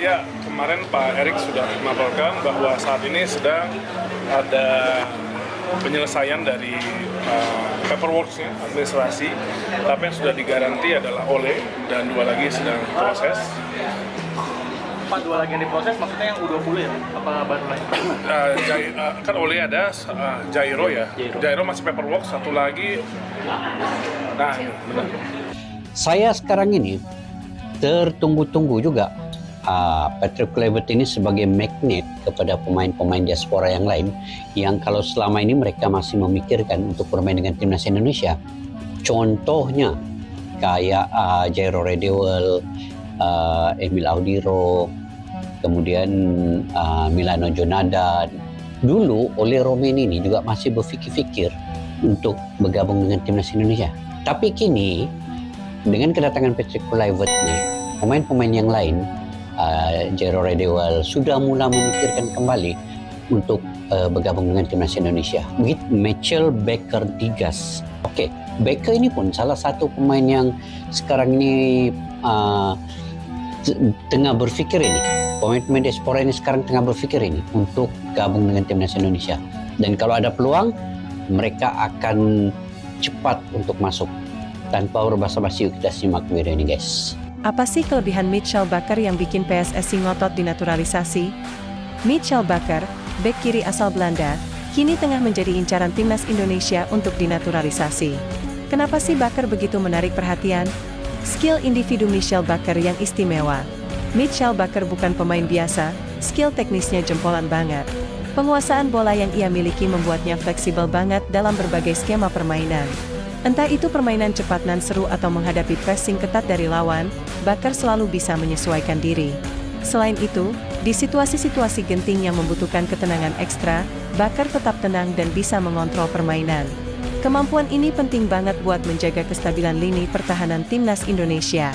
Ya, kemarin Pak Erik sudah melaporkan bahwa saat ini sedang ada penyelesaian dari paperwork-nya, administrasi, tapi yang sudah digaranti adalah Ole dan 2 lagi sedang proses. Pak, 2 lagi yang diproses maksudnya yang U20 ya? Apa baru lagi? Kan Ole ada, Jairo ya. Jairo masih paperwork, satu lagi. Nah, benar. Saya sekarang ini tertunggu-tunggu juga Patrick Kluivert ini sebagai magnet kepada pemain-pemain diaspora yang lain yang kalau selama ini mereka masih memikirkan untuk bermain dengan timnas Indonesia. Contohnya kayak Jairo Redewel, Emil Audiro, kemudian Milano Jonadan. Dulu Ole Romeni ini juga masih berfikir-fikir untuk bergabung dengan timnas Indonesia. Tapi kini dengan kedatangan Patrick Kluivert ini, pemain-pemain yang lain, Jairo Redewel sudah mulai memikirkan kembali untuk bergabung dengan timnas Indonesia. Begitu Mitchell Baker Digas. Oke, Baker ini pun salah satu pemain yang sekarang ini tengah berpikir ini. Pemain-pemain diaspora ini sekarang tengah berpikir ini untuk gabung dengan timnas Indonesia. Dan kalau ada peluang, mereka akan cepat untuk masuk. Tanpa berbasa-basi, yuk kita simak video ini, guys. Apa sih kelebihan Mitchell Baker yang bikin PSSI ngotot dinaturalisasi? Mitchell Baker, bek kiri asal Belanda, kini tengah menjadi incaran timnas Indonesia untuk dinaturalisasi. Kenapa sih Baker begitu menarik perhatian? Skill individu Mitchell Baker yang istimewa. Mitchell Baker bukan pemain biasa, skill teknisnya jempolan banget. Penguasaan bola yang ia miliki membuatnya fleksibel banget dalam berbagai skema permainan. Entah itu permainan cepat nan seru atau menghadapi pressing ketat dari lawan, Baker selalu bisa menyesuaikan diri. Selain itu, di situasi-situasi genting yang membutuhkan ketenangan ekstra, Baker tetap tenang dan bisa mengontrol permainan. Kemampuan ini penting banget buat menjaga kestabilan lini pertahanan timnas Indonesia.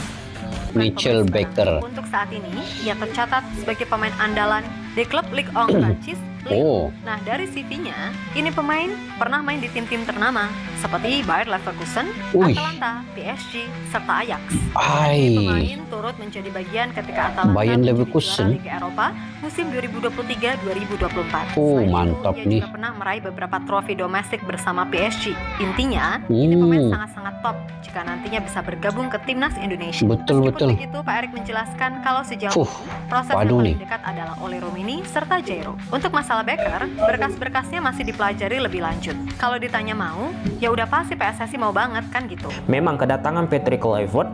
Mitchell Baker. Untuk saat ini, ia tercatat sebagai pemain andalan di klub Ligue 1 Prancis. Oh. Nah, dari CV-nya, ini pemain pernah main di tim-tim ternama seperti Bayer Leverkusen, Atalanta, PSG, serta Ajax. Ini pemain turut menjadi bagian ketika Atalanta Bayer menjadi Leverkusen juara Liga Eropa musim 2023-2024. Oh, Selain mantap itu, ia nih. juga pernah meraih beberapa trofi domestik bersama PSG. Intinya, ini pemain sangat-sangat top jika nantinya bisa bergabung ke timnas Indonesia. Betul. Begitu, Pak Erik menjelaskan kalau sejauh ini proses yang paling dekat adalah Ole Romeni serta Jairo. Untuk masalah Baker, berkas-berkasnya masih dipelajari lebih lanjut. Kalau ditanya mau, ya udah pasti PSSI mau banget kan gitu. Memang kedatangan Patrick Kluivert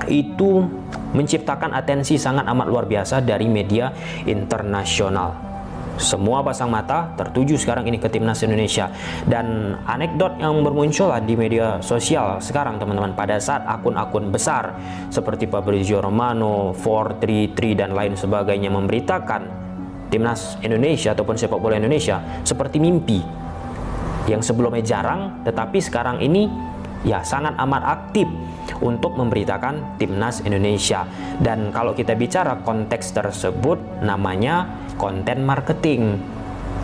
itu menciptakan atensi sangat amat luar biasa dari media internasional. Semua pasang mata tertuju sekarang ini ke timnas Indonesia. Dan anekdot yang bermunculan di media sosial sekarang, teman-teman, pada saat akun-akun besar seperti Fabrizio Romano, 433 dan lain sebagainya memberitakan timnas Indonesia ataupun sepak bola Indonesia seperti mimpi yang sebelumnya jarang, tetapi sekarang ini ya sangat amat aktif untuk memberitakan timnas Indonesia. Dan kalau kita bicara konteks tersebut, namanya konten marketing.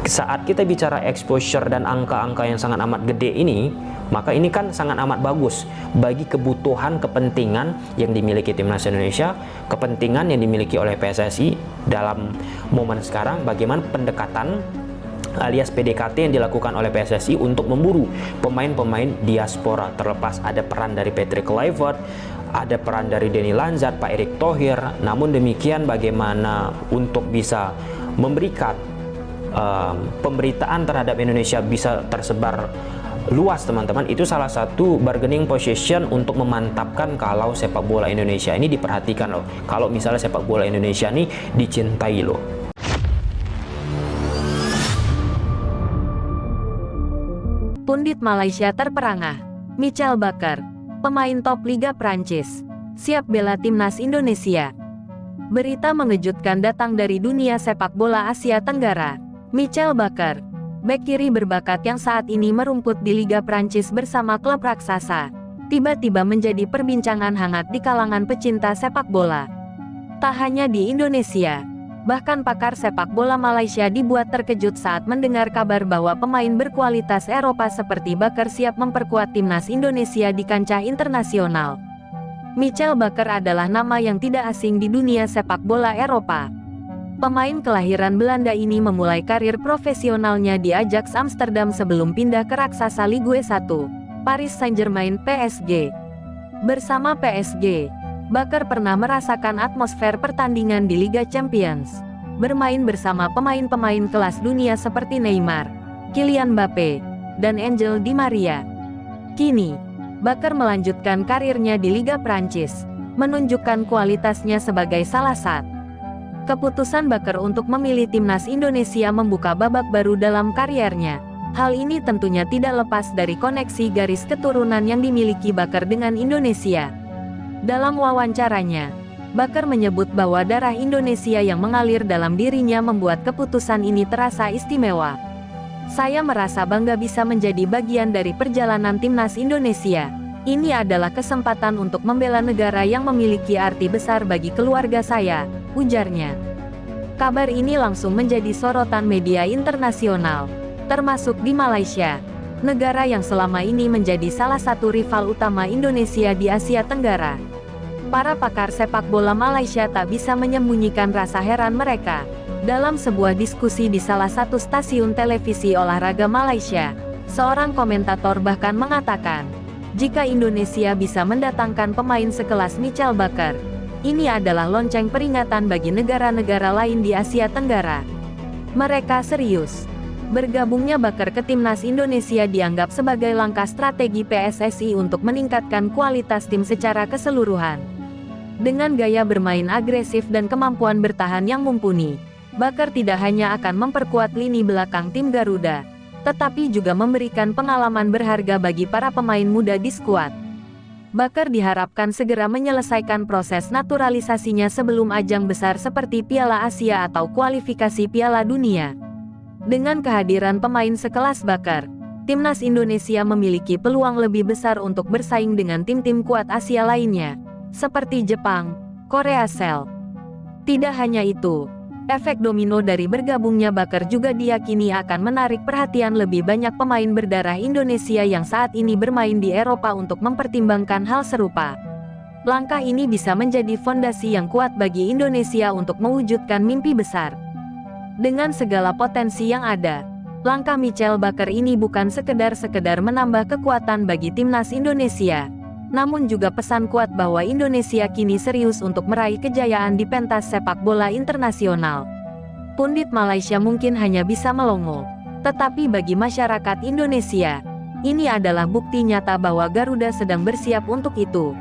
Saat kita bicara exposure dan angka-angka yang sangat amat gede ini, maka ini kan sangat amat bagus bagi kebutuhan kepentingan yang dimiliki timnas Indonesia, kepentingan yang dimiliki oleh PSSI dalam momen sekarang, bagaimana pendekatan alias PDKT yang dilakukan oleh PSSI untuk memburu pemain-pemain diaspora. Terlepas ada peran dari Patrick Kluivert, ada peran dari Denny Lanzat, Pak Erick Thohir, namun demikian bagaimana untuk bisa memberikan pemberitaan terhadap Indonesia bisa tersebar luas, teman-teman, itu salah satu bargaining position untuk memantapkan kalau sepak bola Indonesia ini diperhatikan loh, kalau misalnya sepak bola Indonesia ini dicintai loh. Pundit Malaysia terperangah. Mitchell Baker, pemain top Liga Prancis, siap bela timnas Indonesia. Berita mengejutkan datang dari dunia sepak bola Asia Tenggara. Mitchell Baker, bek kiri berbakat yang saat ini merumput di Liga Prancis bersama klub raksasa, tiba-tiba menjadi perbincangan hangat di kalangan pecinta sepak bola. Tak hanya di Indonesia, bahkan pakar sepak bola Malaysia dibuat terkejut saat mendengar kabar bahwa pemain berkualitas Eropa seperti Baker siap memperkuat timnas Indonesia di kancah internasional. Michael Bakker adalah nama yang tidak asing di dunia sepak bola Eropa. Pemain kelahiran Belanda ini memulai karir profesionalnya di Ajax Amsterdam sebelum pindah ke raksasa Ligue 1, Paris Saint-Germain (PSG). Bersama PSG, Bakker pernah merasakan atmosfer pertandingan di Liga Champions, bermain bersama pemain-pemain kelas dunia seperti Neymar, Kylian Mbappe, dan Angel Di Maria. Kini, Bakker melanjutkan karirnya di Liga Prancis, menunjukkan kualitasnya sebagai salah satu. Keputusan Bakker untuk memilih timnas Indonesia membuka babak baru dalam kariernya. Hal ini tentunya tidak lepas dari koneksi garis keturunan yang dimiliki Bakker dengan Indonesia. Dalam wawancaranya, Bakker menyebut bahwa darah Indonesia yang mengalir dalam dirinya membuat keputusan ini terasa istimewa. Saya merasa bangga bisa menjadi bagian dari perjalanan timnas Indonesia. Ini adalah kesempatan untuk membela negara yang memiliki arti besar bagi keluarga saya, ujarnya. Kabar ini langsung menjadi sorotan media internasional, termasuk di Malaysia, negara yang selama ini menjadi salah satu rival utama Indonesia di Asia Tenggara. Para pakar sepak bola Malaysia tak bisa menyembunyikan rasa heran mereka. Dalam sebuah diskusi di salah satu stasiun televisi olahraga Malaysia, seorang komentator bahkan mengatakan, jika Indonesia bisa mendatangkan pemain sekelas Michael Bakker, ini adalah lonceng peringatan bagi negara-negara lain di Asia Tenggara. Mereka serius. Bergabungnya Bakker ke timnas Indonesia dianggap sebagai langkah strategi PSSI untuk meningkatkan kualitas tim secara keseluruhan. Dengan gaya bermain agresif dan kemampuan bertahan yang mumpuni, Bakker tidak hanya akan memperkuat lini belakang tim Garuda, tetapi juga memberikan pengalaman berharga bagi para pemain muda di skuad. Bakker diharapkan segera menyelesaikan proses naturalisasinya sebelum ajang besar seperti Piala Asia atau kualifikasi Piala Dunia. Dengan kehadiran pemain sekelas Bakker, timnas Indonesia memiliki peluang lebih besar untuk bersaing dengan tim-tim kuat Asia lainnya, seperti Jepang, Korea Selatan. Tidak hanya itu, efek domino dari bergabungnya Bakker juga diyakini akan menarik perhatian lebih banyak pemain berdarah Indonesia yang saat ini bermain di Eropa untuk mempertimbangkan hal serupa. Langkah ini bisa menjadi fondasi yang kuat bagi Indonesia untuk mewujudkan mimpi besar. Dengan segala potensi yang ada, langkah Michael Bakker ini bukan sekedar menambah kekuatan bagi timnas Indonesia, namun juga pesan kuat bahwa Indonesia kini serius untuk meraih kejayaan di pentas sepak bola internasional. Pundit Malaysia mungkin hanya bisa melongo, tetapi bagi masyarakat Indonesia, ini adalah bukti nyata bahwa Garuda sedang bersiap untuk itu.